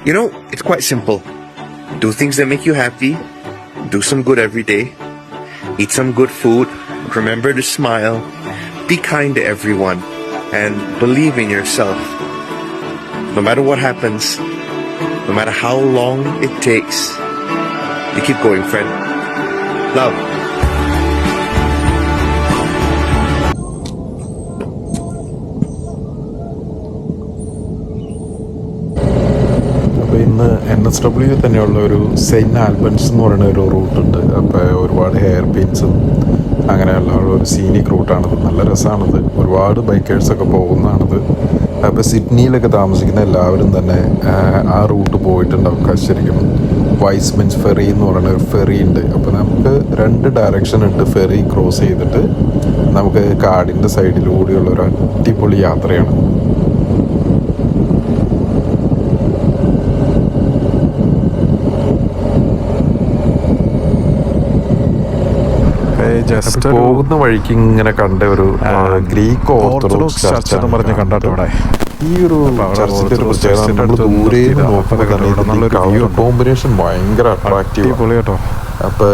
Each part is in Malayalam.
It's quite simple. Do things that make you happy, do some good every day, eat some good food, remember to smile, be kind to everyone, and believe in yourself. No matter what happens, no matter how long it takes, you keep going, friend. Love. അപ്പോൾ ഇന്ന് NSW തന്നെയുള്ള ഒരു സെയിൻറ്റ് ആൽബൻസ് എന്ന് പറയുന്ന ഒരു റൂട്ടുണ്ട്. അപ്പോൾ ഒരുപാട് ഹെയർ പിൻസും അങ്ങനെയുള്ള ഒരു സീനിക് റൂട്ടാണത്. നല്ല രസമാണത്. ഒരുപാട് ബൈക്കേഴ്സൊക്കെ പോകുന്നതാണത്. അപ്പോൾ സിഡ്നിയിലൊക്കെ താമസിക്കുന്ന എല്ലാവരും തന്നെ ആ റൂട്ട് പോയിട്ടുണ്ടാവും. ശരിക്കും വൈസ്മെൻസ് ഫെറി എന്ന് പറയുന്ന ഒരു ഫെറി ഉണ്ട്. അപ്പോൾ നമുക്ക് 2 ഡയറക്ഷൻ ഉണ്ട്. ഫെറി ക്രോസ് ചെയ്തിട്ട് നമുക്ക് കാടിൻ്റെ സൈഡിലൂടെയുള്ള ഒരു അടിപൊളി യാത്രയാണ്. ജസ്റ്റ് പോകുന്ന വഴിക്ക് ഇങ്ങനെ കണ്ട ഒരു ഗ്രീക്ക് ഓർത്തഡോക്സ് ചർച്ച് എന്ന് പറഞ്ഞ് കണ്ടോ ഇവിടെ. ഈ ഒരു ചർച്ചിന്റെ ഒരു പ്രത്യേകത നമ്മൾ ദൂരെ നോക്കുമ്പോൾ തന്നെ കോമ്പിനേഷൻ ഭയങ്കര അട്രാക്റ്റീവ് കേട്ടോ. അപ്പൊ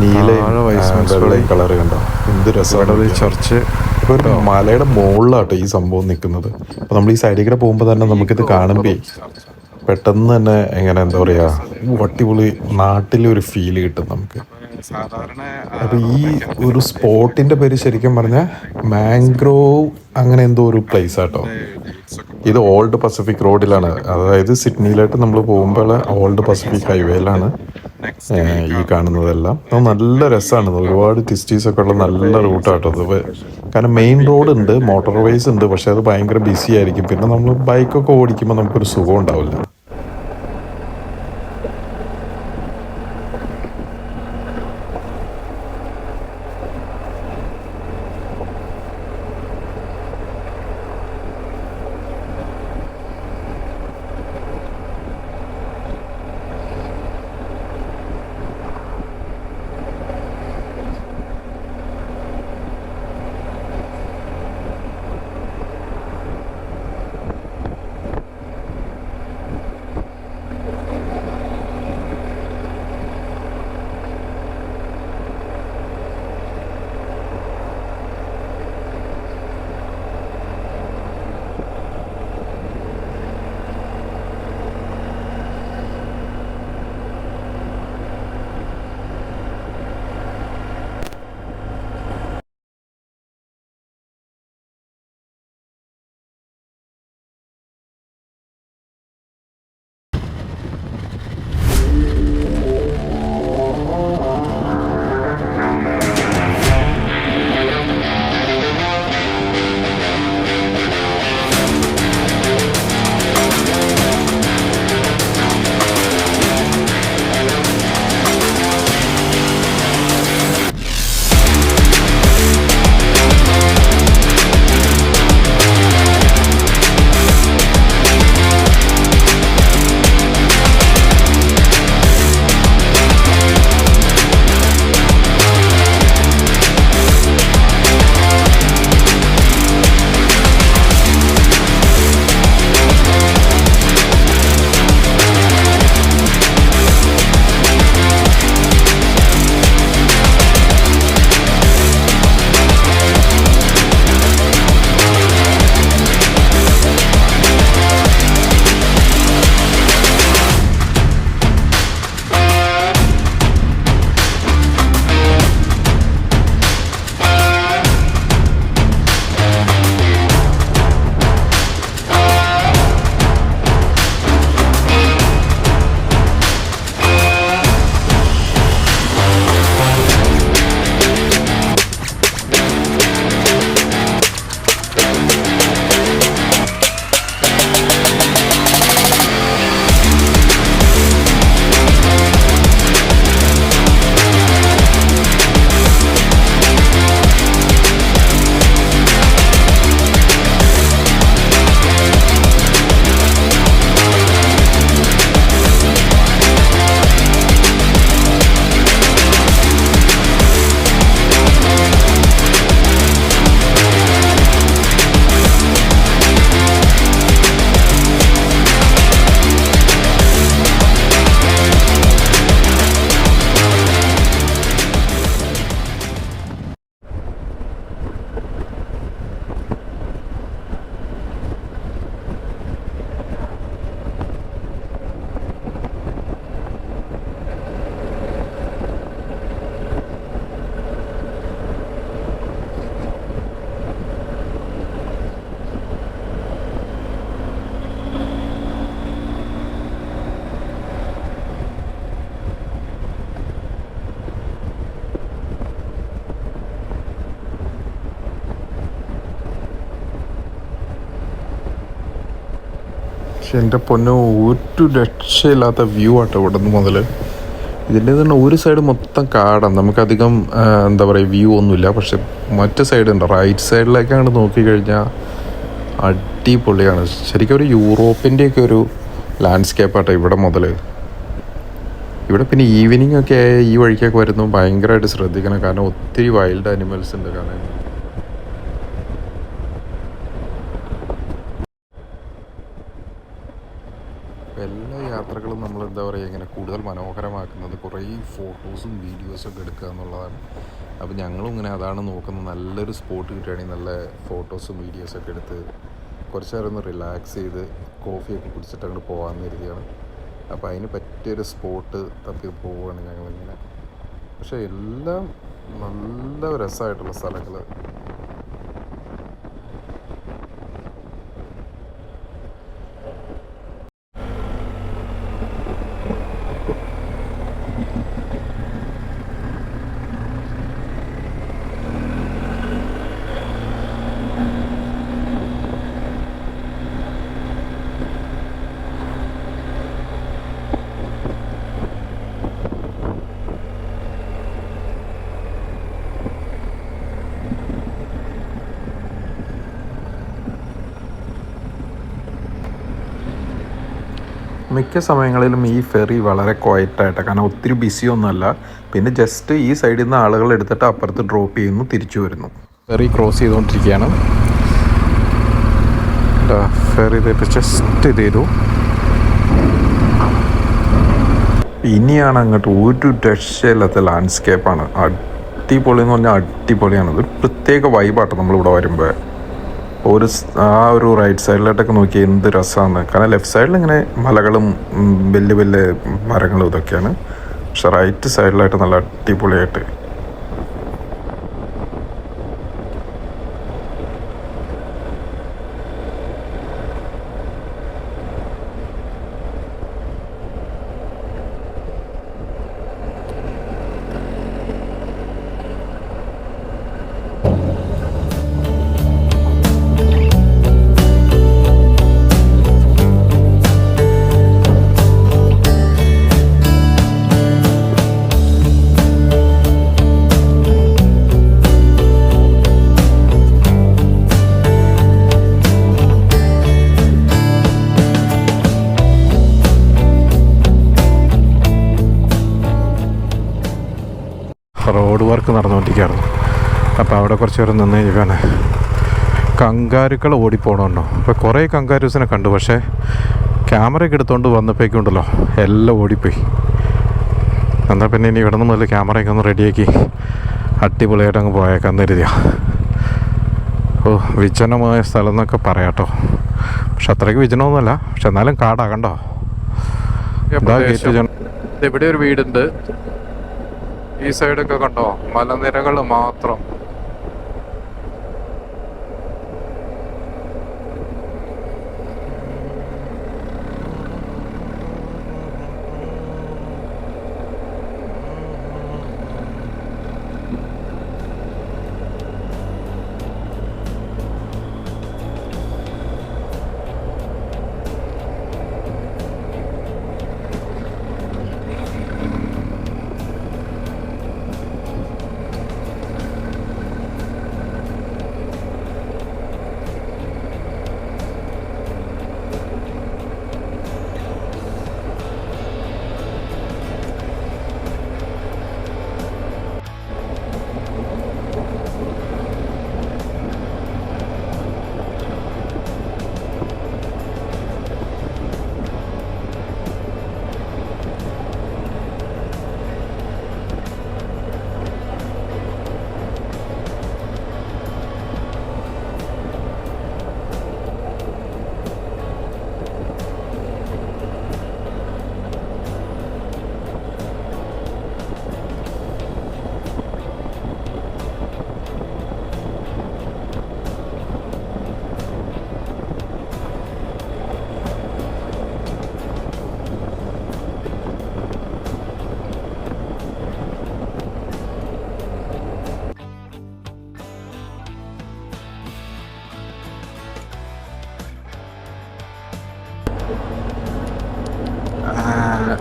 നീലയും കളറ് കണ്ടോ, എന്ത് രസമാണ്. ചർച്ച് ഇപ്പൊ ഒരു മലയുടെ മുകളിലാട്ടോ ഈ സംഭവം നിൽക്കുന്നത്. അപ്പൊ നമ്മൾ ഈ സൈഡിൽ കൂടെ പോകുമ്പോൾ തന്നെ നമുക്കിത് കാണുമ്പോ പെട്ടെന്ന് തന്നെ എങ്ങനെ എന്താ പറയാ, അടിപൊളി നാട്ടിലെ ഒരു ഫീല് കിട്ടും നമുക്ക്. അപ്പൊ ഈ ഒരു സ്പോട്ടിന്റെ പേര് ശരിക്കും പറഞ്ഞാൽ മാംഗ്രോവ് അങ്ങനെ എന്തോ ഒരു പ്ലേസ് ആട്ടോ. ഇത് ഓൾഡ് പസഫിക് റോഡിലാണ്, അതായത് സിഡ്നിയിലായിട്ട് നമ്മൾ പോകുമ്പോൾ ഓൾഡ് പസഫിക് ഹൈവേയിലാണ് ഈ കാണുന്നതെല്ലാം. അത് നല്ല രസമാണ്. ഒരുപാട് ട്വിസ്റ്റീസൊക്കെ ഉള്ള നല്ല റൂട്ടാട്ടോ അത്. കാരണം മെയിൻ റോഡ് ഉണ്ട്, മോട്ടോർ വേസ് ഉണ്ട്, പക്ഷെ അത് ഭയങ്കര ബിസി ആയിരിക്കും. പിന്നെ നമ്മൾ ബൈക്കൊക്കെ ഓടിക്കുമ്പോൾ നമുക്കൊരു സുഖം ഉണ്ടാവില്ല. പക്ഷെ എൻ്റെ പൊന്നോ ഒരു രക്ഷയില്ലാത്ത വ്യൂ ആട്ടോ ഇവിടെ നിന്ന് മുതൽ. ഇതിൻ്റെ തന്നെ ഒരു സൈഡ് മൊത്തം കാടാണ്, നമുക്കധികം എന്താ പറയുക വ്യൂ ഒന്നുമില്ല. പക്ഷെ മറ്റു സൈഡ് ഉണ്ട്, റൈറ്റ് സൈഡിലേക്കാണ് നോക്കിക്കഴിഞ്ഞാൽ അടിപൊളിയാണ്. ശരിക്കും ഒരു യൂറോപ്പിൻ്റെയൊക്കെ ഒരു ലാൻഡ്സ്കേപ്പാട്ടോ ഇവിടെ മുതൽ. ഇവിടെ പിന്നെ ഈവനിങ് ഒക്കെ ഈ വഴിക്കൊക്കെ വരുന്നു ഭയങ്കരമായിട്ട് ശ്രദ്ധിക്കണം, കാരണം ഒത്തിരി വൈൽഡ് ആനിമൽസ് ഉണ്ട് കാണാൻ. എല്ലാ യാത്രകളും നമ്മൾ എന്താ പറയുക ഇങ്ങനെ കൂടുതൽ മനോഹരമാക്കുന്നത് കുറേ ഫോട്ടോസും വീഡിയോസും ഒക്കെ എടുക്കുക എന്നുള്ളതാണ്. അപ്പോൾ ഞങ്ങളും ഇങ്ങനെ അതാണ് നോക്കുന്നത്. നല്ലൊരു സ്പോട്ട് കിട്ടുകയാണെങ്കിൽ നല്ല ഫോട്ടോസും വീഡിയോസൊക്കെ എടുത്ത് കുറച്ച് നേരം ഒന്ന് റിലാക്സ് ചെയ്ത് കോഫിയൊക്കെ കുടിച്ചിട്ട് അങ്ങോട്ട് പോകാമെന്ന് കരുതിയാണ്. അപ്പോൾ അതിന് പറ്റിയൊരു സ്പോട്ട് തപ്പി പോവുകയാണ് ഞങ്ങളിങ്ങനെ. പക്ഷേ എല്ലാം നല്ല രസമായിട്ടുള്ള സ്ഥലങ്ങൾ. മിക്ക സമയങ്ങളിലും ഈ ഫെറി വളരെ ക്വയറ്റായിട്ടാണ്, കാരണം ഒത്തിരി ബിസിയൊന്നുമല്ല. പിന്നെ ജസ്റ്റ് ഈ സൈഡിൽ നിന്ന് ആളുകൾ എടുത്തിട്ട് അപ്പുറത്ത് ഡ്രോപ്പ് ചെയ്യുന്നു, തിരിച്ചു വരുന്നു. ഫെറി ക്രോസ് ചെയ്തുകൊണ്ടിരിക്കുകയാണ്. ഫെറി ജസ്റ്റ് ഇത് ചെയ്തു. ഇനിയാണ് അങ്ങോട്ട് ഒരു രക്ഷയില്ലാത്ത ലാൻഡ്സ്കേപ്പാണ്. അടിപൊളി എന്ന് പറഞ്ഞാൽ അടിപൊളിയാണ്. ഒരു പ്രത്യേക വൈബാട്ടോ നമ്മളിവിടെ വരുമ്പോൾ. ഒരു റൈറ്റ് സൈഡിലോട്ടൊക്കെ നോക്കി എന്ത് രസമാണ്. കാരണം ലെഫ്റ്റ് സൈഡിൽ ഇങ്ങനെ മലകളും വലിയ വലിയ മരങ്ങളും ഇതൊക്കെയാണ്. പക്ഷെ റൈറ്റ് സൈഡിലായിട്ട് നല്ല അടിപൊളിയായിട്ട്. റോഡ് വർക്ക് നടന്നുകൊണ്ടിരിക്കുകയായിരുന്നു. അപ്പോൾ അവിടെ കുറച്ച് നേരം നിന്ന് കഴിഞ്ഞാൽ കങ്കാരുക്കൾ ഓടിപ്പോകണമുണ്ടോ. അപ്പോൾ കുറേ കങ്കാരൂസിനെ കണ്ടു, പക്ഷേ ക്യാമറയൊക്കെ എടുത്തുകൊണ്ട് വന്നപ്പോഴേക്കുണ്ടല്ലോ എല്ലാം ഓടിപ്പോയി. എന്നാൽ പിന്നെ ഇനി ഇവിടെ നിന്ന് മുതൽ ക്യാമറയൊക്കെ ഒന്ന് റെഡിയാക്കി അടിപൊളിയായിട്ട് അങ്ങ് പോയേക്കാന്ന് കരുതിയാ. വിജനമായ സ്ഥലം എന്നൊക്കെ പറയാട്ടോ. പക്ഷെ അത്രയ്ക്ക് വിജനമൊന്നുമല്ല, പക്ഷെ എന്നാലും കാടാകണ്ടോ. ഇവിടെ ഒരു വീടുണ്ട്. ഈ സൈഡൊക്കെ കണ്ടോ, മലനിരകൾ മാത്രം.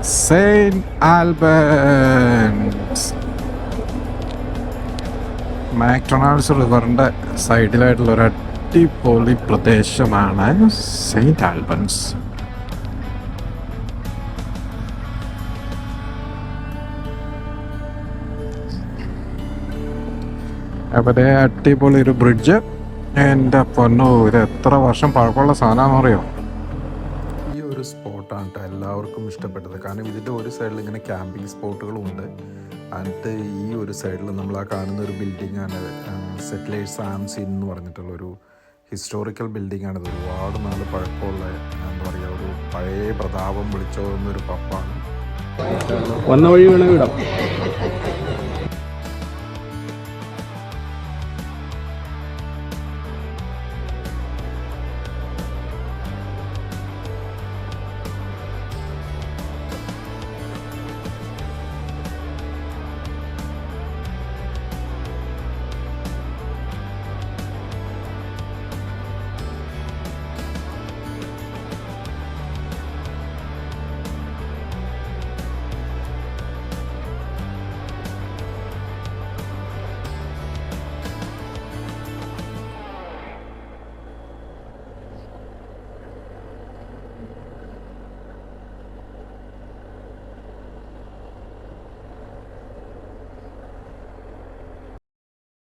Saint Albans. മാക്ഡൊണാൾഡ്സ് റിവറിൻ്റെ സൈഡിലായിട്ടുള്ള ഒരു അടിപൊളി പ്രദേശമാണ് സെയിന്റ് ആൽബൻസ്. അവിടെ അടിപൊളി ഒരു ബ്രിഡ്ജ്. എൻ്റെ പൊന്നോ, ഇത് എത്ര വർഷം പഴക്കമുള്ള സാധനമാണെന്ന് അറിയോ? ഈ ഒരു സ്പോട്ടാണ് കേട്ടോ എല്ലാവർക്കും ഇഷ്ടപ്പെട്ടത്. കാരണം ഇതിൻ്റെ ഒരു സൈഡിൽ ഇങ്ങനെ ക്യാമ്പിംഗ് സ്പോട്ടുകളും ഉണ്ട്. എന്നിട്ട് ഈ ഒരു സൈഡിൽ നമ്മൾ ആ കാണുന്ന ഒരു ബിൽഡിങ്ങാണ് സെറ്റിലേഴ്സ് സാംസിൻ എന്ന് പറഞ്ഞിട്ടുള്ളൊരു ഹിസ്റ്റോറിക്കൽ ബിൽഡിങ്ങാണിത്. ഒരുപാട് നാൾ പഴക്കമുള്ള എന്താ പറയുക ഒരു പഴയ പ്രതാപം വിളിച്ചോന്നൊരു പബ്ബാണ്. വന്ന വഴി വേണേ വിടാം.